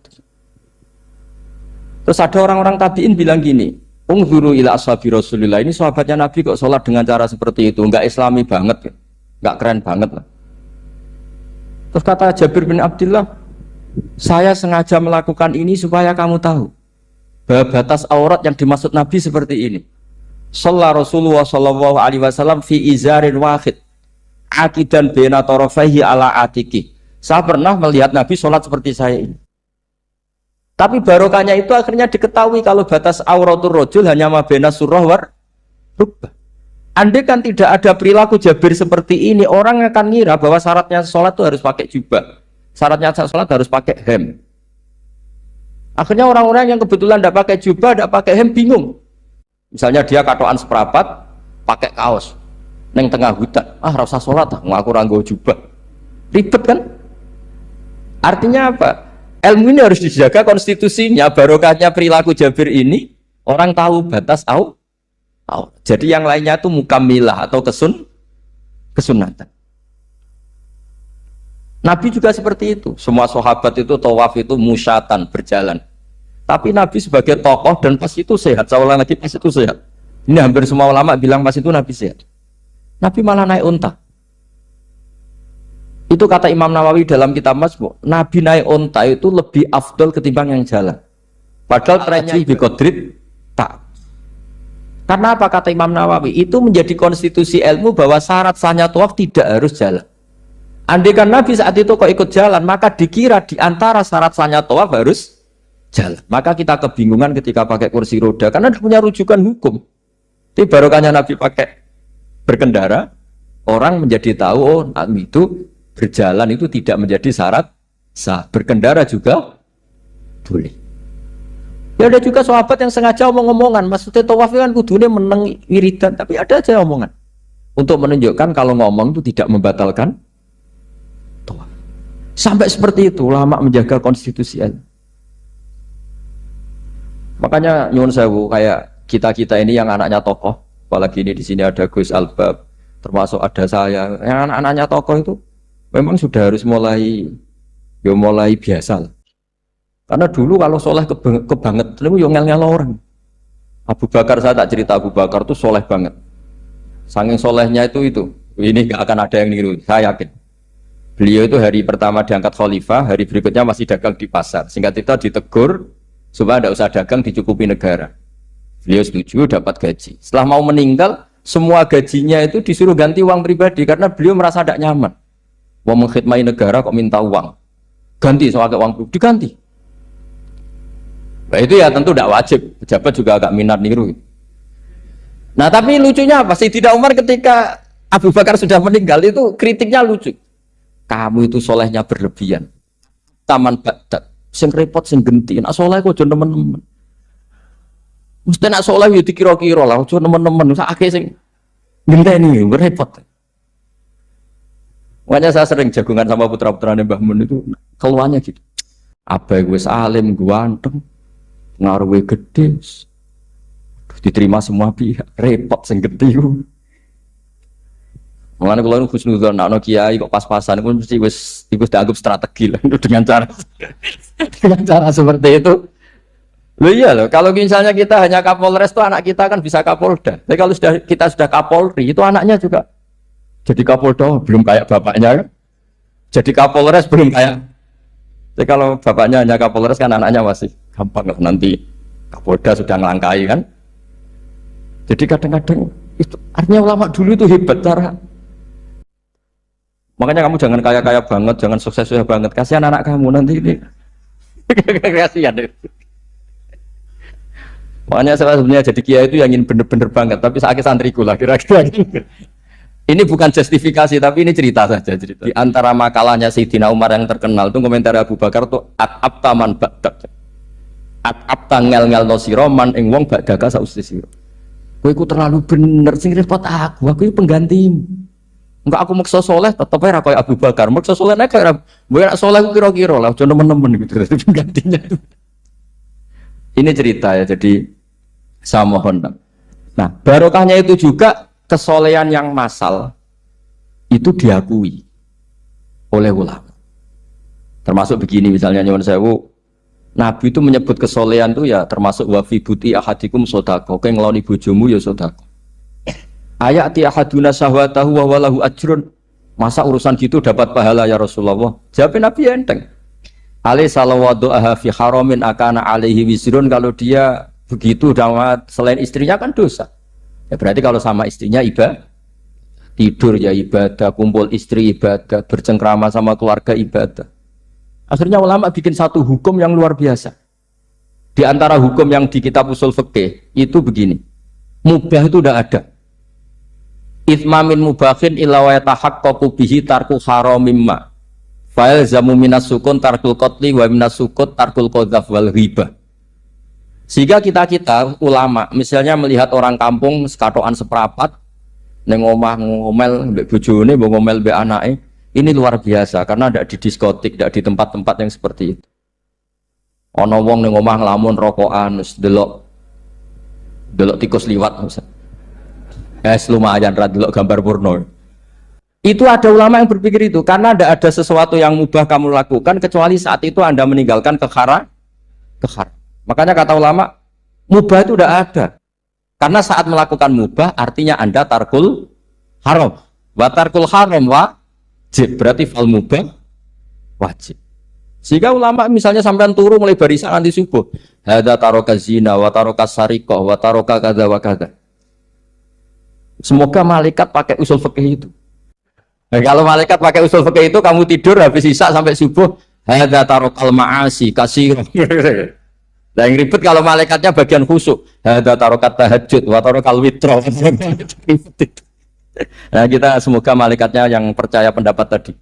Terus ada orang-orang tabiin bilang gini, ungzuru ila ashabi Rasulillah, ini sahabatnya Nabi kok sholat dengan cara seperti itu, nggak islami banget, nggak keren banget lah. Terus kata Jabir bin Abdullah, saya sengaja melakukan ini supaya kamu tahu bahwa batas aurat yang dimaksud Nabi seperti ini. Shalla Rasulullah sallallahu alaihi wasallam fi izarin wahid akidan baina tarafaihi ala atiki. Saya pernah melihat Nabi sholat seperti saya ini. Tapi barokahnya itu akhirnya diketahui kalau batas auratul rajul hanya mabena surah war rukbah. Andai kan tidak ada perilaku Jabir seperti ini, orang akan ngira bahwa syaratnya sholat itu harus pakai jubah, syaratnya sholat harus pakai hem. Akhirnya orang-orang yang kebetulan tidak pakai jubah, tidak pakai hem bingung. Misalnya dia katoan seperapat, pakai kaos, neng tengah hutan, rasa sholat, ngaku ranggo jubah, ribet kan? Artinya apa? Ilmu ini harus dijaga konstitusinya, barokahnya perilaku Jabir ini, orang tahu batas jadi yang lainnya itu mukamilah atau kesunatan. Nabi juga seperti itu. Semua sahabat itu tawaf itu musyatan, berjalan. Tapi Nabi sebagai tokoh dan pas itu sehat. Saya ulang lagi, pas itu sehat. Ini hampir semua ulama bilang pas itu Nabi sehat. Nabi malah naik unta. Itu kata Imam Nawawi dalam kitab Majmu', Nabi naik unta itu lebih afdol ketimbang yang jalan. Padahal trennya biqadrit tak. Karena apa kata Imam Nawawi? Itu menjadi konstitusi ilmu bahwa syarat sahnya tawaf tidak harus jalan. Andai kan Nabi saat itu kok ikut jalan, maka dikira di antara syarat sahnya tawaf harus jalan. Maka kita kebingungan ketika pakai kursi roda karena tidak punya rujukan hukum. Tapi barokahnya Nabi pakai berkendara, orang menjadi tahu oh Nabi itu berjalan itu tidak menjadi syarat sah. Berkendara juga boleh. Ya ada juga sahabat yang sengaja omong-omongan, maksudnya tawaf kan kudune meneng wiridan, tapi ada aja omongan untuk menunjukkan kalau ngomong itu tidak membatalkan tawaf. Sampai seperti itu ulama menjaga konstitusi. Makanya nyuwun sewu kayak kita ini yang anaknya tokoh, apalagi ini di sini ada Gus Albab, termasuk ada saya, yang anak-anaknya tokoh itu memang sudah harus mulai biasa lah. Karena dulu kalau soleh kebanget, itu yang ngel-ngel orang. Abu Bakar, saya tak cerita Abu Bakar itu soleh banget. Saking solehnya itu, ini gak akan ada yang niru, saya yakin. Beliau itu hari pertama diangkat khalifah, hari berikutnya masih dagang di pasar. Singkat kita ditegur, supaya tidak usah dagang, dicukupi negara. Beliau setuju, dapat gaji. Setelah mau meninggal, semua gajinya itu disuruh ganti uang pribadi, karena beliau merasa tidak nyaman. Mau mengkhidmati negara kok minta uang. Ganti, soalnya uang pribadi, diganti. Nah, itu ya tentu tidak wajib, pejabat juga agak minat niru. Nah tapi lucunya apa? Sayyidina Umar ketika Abu Bakar sudah meninggal itu kritiknya lucu. Kamu itu solehnya berlebihan. Taman badak, sing repot sing genti. Nak soleh kok aja nemen-nemen. Mesti nak soleh ya dikira-kira lah, aja nemen-nemen. Sakake sing ngenteni repot. Makanya saya sering jagungan sama putra-putrane Mbah Mun itu keluarnya gitu. Abai wis alim, ganteng. Ngaruhe gede, diterima semua pihak, repot sing gede ku. Mulane kula nu husnudzon ana kiai kok pas-pasan ku mesti wis dianggap strategi lah dengan cara seperti itu. Loh iya loh, kalau misalnya kita hanya Kapolres tuh anak kita kan bisa Kapolda. Tapi kalau kita sudah Kapolri itu anaknya juga jadi Kapolda, belum kayak bapaknya kan. Jadi Kapolres belum kayak. Jadi kalau bapaknya hanya Kapolres kan anaknya masih gampang lah, nanti Kapolda sudah ngelangkai kan. Jadi kadang-kadang itu artinya ulama dulu itu hebat cara. Makanya kamu jangan kaya-kaya banget, jangan sukses-sukses banget. Kasihan anak kamu nanti ini. Kasihan. Makanya saya sebenarnya jadi kiai itu yang ingin bener-bener banget, tapi saya santriku lah kira-kira. Ini bukan justifikasi, tapi ini cerita saja. Cerita. Di antara makalahnya Sayyidina Umar yang terkenal itu komentar Abu Bakar itu at-abta man ba'dak. At-abta ngel-ngel no siro man ing wong ba'daka sausti siro. Kowe iku terlalu bener sing repot aku iki penggantimu. Enggak aku maksa soleh tetep ae ra koyo Abu Bakar. Maksa soleh nek koyo nek soleh kira-kira lah aja nemen-nemen gitu. Penggantinya itu. Ini cerita ya, jadi saya mohon. Nah, barokahnya itu juga kesolehan yang massal itu diakui oleh ulama. Termasuk begini misalnya nyuwun sewu, Nabi itu menyebut kesolehan itu ya termasuk wa fi buti ahadikum sodako, kowe ngeloni bojomu ya sodako. Ayati ahaduna syahwatahu wa walahu ajrun. Masa urusan gitu dapat pahala ya Rasulullah? Jawab Nabi enteng. Ali salawatu aha fi haramin akana alaihi wisrun, kalau dia begitu dalam selain istrinya kan dosa. Ya berarti kalau sama istrinya ibadah, tidur ya ibadah, kumpul istri ibadah, bercengkrama sama keluarga ibadah. Akhirnya ulama bikin satu hukum yang luar biasa. Di antara hukum yang di kitab usul fikih itu begini. Mubah itu udah ada. Itsmamin mubahin illa wa yatahaqqaqu bihi tarku haramimma. Fa'il zamu minas sukun tarkul qatli wa minas sukut tarkul qadzaf wal ghibah. Sehingga kita ulama misalnya melihat orang kampung sekatokan seperapat neng omah ngomel mbek bojone, mbok ngomel mbek anake, ini luar biasa karena tidak di diskotik, tidak di tempat-tempat yang seperti itu. Ana wong neng omah nglamun rokokan wis delok tikus liwat misal. Lumayan ra delok gambar porno. Itu ada ulama yang berpikir itu karena tidak ada sesuatu yang mubah kamu lakukan kecuali saat itu Anda meninggalkan kehara. Makanya kata ulama, mubah itu tidak ada. Karena saat melakukan mubah, artinya Anda tarkul haram. Wa tarkul haram wajib. Berarti fal mubah wajib. Sehingga ulama misalnya sampai turu mulai barisan nanti subuh. Hada taroka zina, wa taroka sarikoh, wa taroka kada wa kada. Semoga malaikat pakai usul fikih itu. Nah, kalau malaikat pakai usul fikih itu, kamu tidur habis isya sampai subuh. Hada tarokal ma'asi kasir. Nah yang ribet kalau malaikatnya bagian khusuk. Hada tarokat tahajud wa tarokal witro. Nah kita semoga malaikatnya yang percaya pendapat tadi.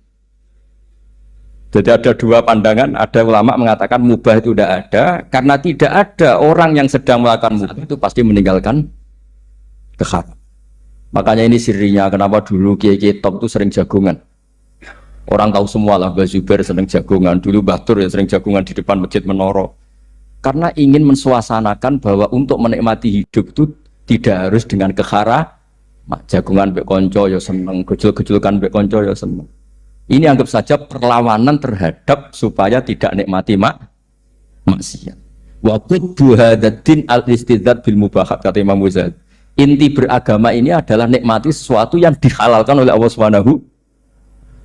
Jadi ada dua pandangan, ada ulama mengatakan mubah itu tidak ada, karena tidak ada orang yang sedang melakukan mubah itu pasti meninggalkan keharam. Makanya ini sirinya kenapa dulu kiai-kiai top itu sering jagungan. Orang tahu semua lah, Mbah Zubair sering jagungan, dulu Mbah Tur ya sering jagungan di depan Masjid Menoro. Karena ingin mensuasanakan bahwa untuk menikmati hidup itu tidak harus dengan kekhara, jagungan mbek konco ya seneng, gejul-gejulkan mbek konco ya seneng. Ini anggap saja perlawanan terhadap supaya tidak nikmati maksiat. Wa qudbu hadatin al-istidzad bil mubahat kata Imam Ghazali. Inti beragama ini adalah nikmati sesuatu yang dihalalkan oleh Allah Subhanahu.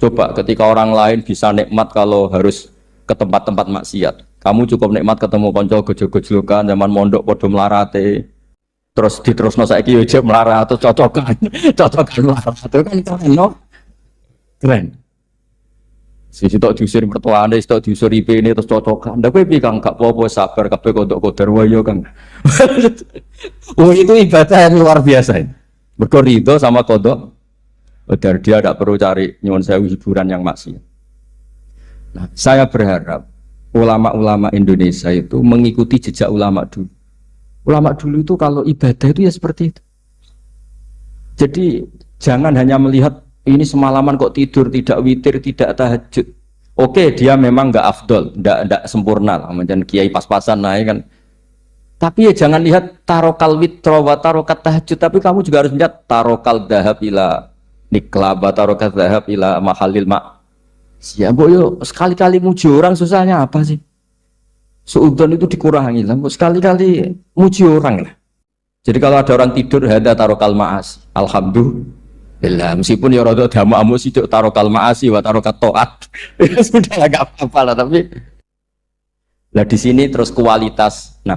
Coba ketika orang lain bisa nikmat kalau harus ke tempat-tempat maksiat. Kamu cukup nikmat ketemu konco gejol-gejolkan zaman mondok podo melarate. Terus diterusno saiki yo jek melarat atau cocokan melarat itu kan keren no? Keren. Sisi tok diusir mertuane, tok diusir IP-ne terus cocokan. Ndak kowe piye Kang gak apa-apa sabar kabeh kodok-kodar wae Kang. Oh itu ibadah yang luar biasa. Mergo ridho sama kodok. Agar dia tidak perlu cari nyuwun sewu hiburan yang maksiat. Nah, saya berharap ulama-ulama Indonesia itu mengikuti jejak ulama dulu. Ulama dulu itu kalau ibadah itu ya seperti itu. Jadi jangan hanya melihat ini semalaman kok tidur, tidak witir, tidak tahajud. Oke, dia memang nggak afdol, nggak sempurna lah, macam kiai pas-pasan naik kan. Tapi ya jangan lihat tarokal witro wa tarokat tahajud, tapi kamu juga harus lihat tarokal dahab ila niklaba tarokat dahab ila mahalil mak. Siapa yo sekali-kali muji orang susahnya apa sih? Suudzon itu dikurangi lah, sekali-kali muji orang lah. Jadi kalau ada orang tidur hada tarokal maas, alhamdulillah, meskipun ya rada damu sih tarokal maasi wa tarokat toat, ya sudah agak apa-apa lah. Tapi lah di sini terus kualitas. Nah,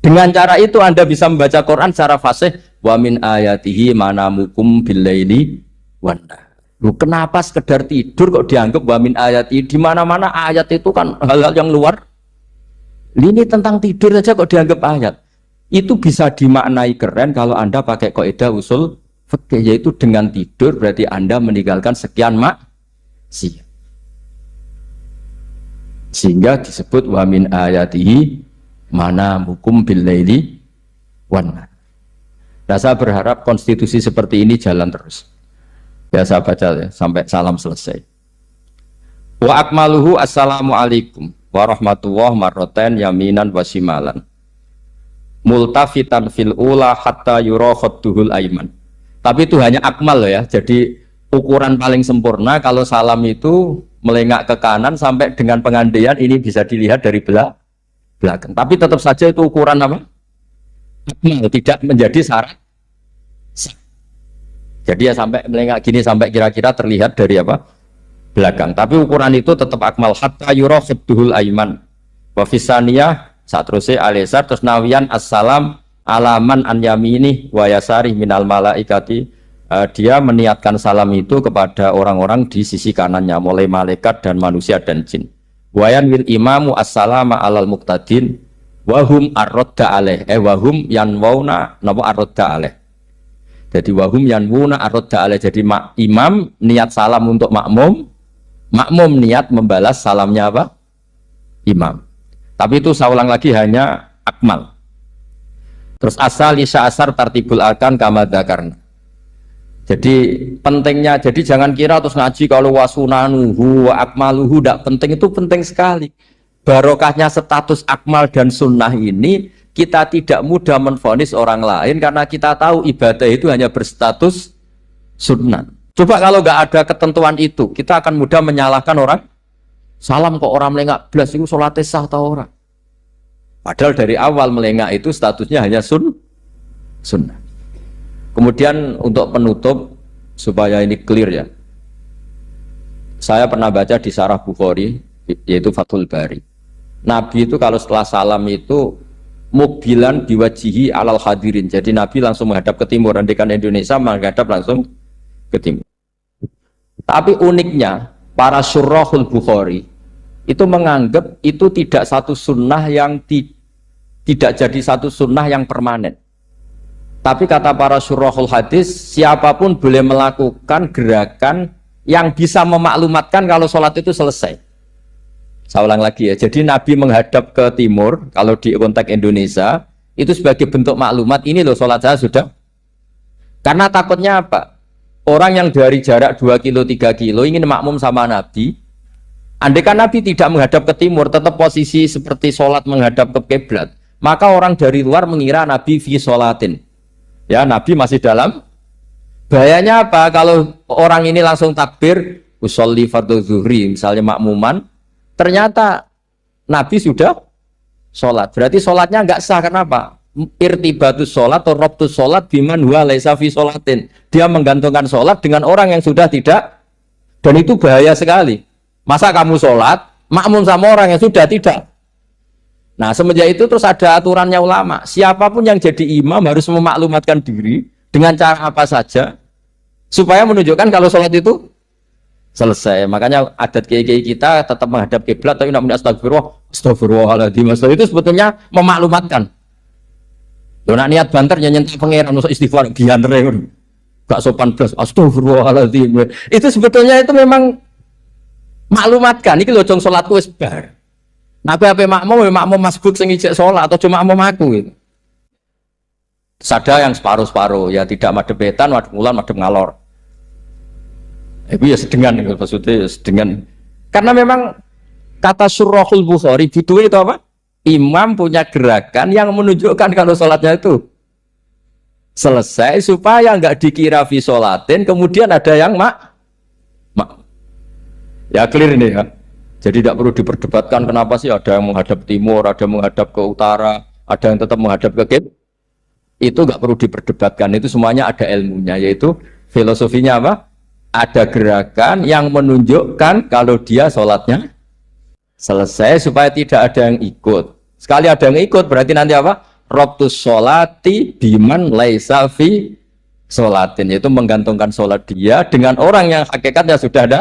dengan cara itu Anda bisa membaca Quran secara fasih. Wa min ayatihi manamukum billaili wan nahar. Loh, kenapa sekedar tidur kok dianggap wa min ayatihi? Di mana-mana ayat itu kan hal-hal yang luar. Ini tentang tidur saja kok dianggap ayat. Itu bisa dimaknai keren kalau Anda pakai kaidah usul fikih, yaitu dengan tidur berarti Anda meninggalkan sekian maksiat. Sehingga disebut wa min ayatihi manamukum billaili wan nahar. Nah, saya berharap konstitusi seperti ini jalan terus. Ya saya baca ya, sampai salam selesai. Wa akmaluhu assalamualaikum warahmatullahi marroten yaminan wasimalan multafitan fil ula hatta yura khadduhul aiman. Tapi itu hanya akmal loh ya. Jadi ukuran paling sempurna kalau salam itu melengak ke kanan sampai dengan pengandaian ini bisa dilihat dari belakang. Tapi tetap saja itu ukuran apa? Akmal, tidak menjadi syarat. Jadi ya sampai melengak gini sampai kira-kira terlihat dari apa? Belakang. Tapi ukuran itu tetap akmal hatta yura khadduhul aiman. Wa fisaniyah saat terusnya alisar terus nawian assalam alaman an yamini wa yasari minal malaikati. Dia meniatkan salam itu kepada orang-orang di sisi kanannya mulai malaikat dan manusia dan jin. Wayan wil imamu assalama alal muqtadin wahum arrodda aleh wahum yanwauna napa arrodda aleh. Jadi wahum yanwuna arrodda aleh. Jadi imam niat salam untuk makmum, makmum niat membalas salamnya apa? Imam. Tapi itu saya ulang lagi hanya akmal. Terus asal isya asar tartibul arkan kama dzakarna. Jadi pentingnya, jadi jangan kira terus ngaji kalau wasunanuhu wa akmaluhu tidak penting, itu penting sekali. Barokahnya status akmal dan sunnah ini kita tidak mudah menvonis orang lain karena kita tahu ibadah itu hanya berstatus sunnah. Coba kalau nggak ada ketentuan itu, kita akan mudah menyalahkan orang. Salam kok orang melengak belas itu sholatnya sah atau orang. Padahal dari awal melengak itu statusnya hanya sunnah. Kemudian untuk penutup supaya ini clear ya, saya pernah baca di Syarah Bukhari yaitu Fathul Bari. Nabi itu kalau setelah salam itu mukbilan biwajihi alal hadirin. Jadi Nabi langsung menghadap ke timur. Andikan Indonesia menghadap langsung ke timur. Tapi uniknya para syurahul Bukhari itu menganggap itu tidak satu sunnah yang tidak jadi satu sunnah yang permanen. Tapi kata para syurahul hadis, siapapun boleh melakukan gerakan yang bisa memaklumatkan kalau sholat itu selesai. Saya ulang lagi ya. Jadi Nabi menghadap ke timur, kalau di konteks Indonesia, itu sebagai bentuk maklumat, ini loh sholat saya sudah. Karena takutnya apa? Orang yang dari jarak 2 kilo, 3 kilo ingin makmum sama Nabi. Andai kan Nabi tidak menghadap ke timur, tetap posisi seperti sholat menghadap ke kiblat, maka orang dari luar mengira Nabi fi sholatin. Ya, Nabi masih dalam. Bahayanya apa? Kalau orang ini langsung takbir, usolli fardhu zuhri, misalnya makmuman, ternyata Nabi sudah sholat. Berarti sholatnya nggak sah. Kenapa? Irtibatus sholat atau robtus sholat biman huwa laisa fi sholatin. Dia menggantungkan sholat dengan orang yang sudah tidak. Dan itu bahaya sekali. Masa kamu sholat, makmum sama orang yang sudah tidak. Nah, semenjak itu terus ada aturannya ulama. Siapapun yang jadi imam harus memaklumatkan diri dengan cara apa saja supaya menunjukkan kalau sholat itu selesai. Makanya adat kiai-kiai kita tetap menghadap kiblat tapi namun astagfirullahaladzim. Itu sebetulnya memaklumatkan. Loh, nak niat banter nyentuh pangeran usah istighfar gianre gak sopan blas astagfirullahaladzim. Itu sebetulnya itu memang maklumatkan iki lho jong salatku wis bar. Nah, apa makmum masbuk sing ijek salat atau cuma makmum aku gitu. Ada yang separuh-separuh ya tidak madhep wetan, madhep kulon, madhep ngalor. Itu ya sedengan maksudnya sedengan. Karena memang kata Surahul Bukhari butuh itu apa? Imam punya gerakan yang menunjukkan kalau sholatnya itu selesai supaya nggak dikira fi sholatin kemudian ada yang ya clear ini ya. Jadi tidak perlu diperdebatkan kenapa sih ada yang menghadap timur, ada yang menghadap ke utara, ada yang tetap menghadap ke kiblat. Itu nggak perlu diperdebatkan, itu semuanya ada ilmunya, yaitu filosofinya apa? Ada gerakan yang menunjukkan kalau dia sholatnya selesai supaya tidak ada yang ikut. Sekali ada yang ikut berarti nanti apa? Robtus sholati biman laisa fi sholatin, yaitu menggantungkan sholat dia dengan orang yang hakikatnya sudah ada.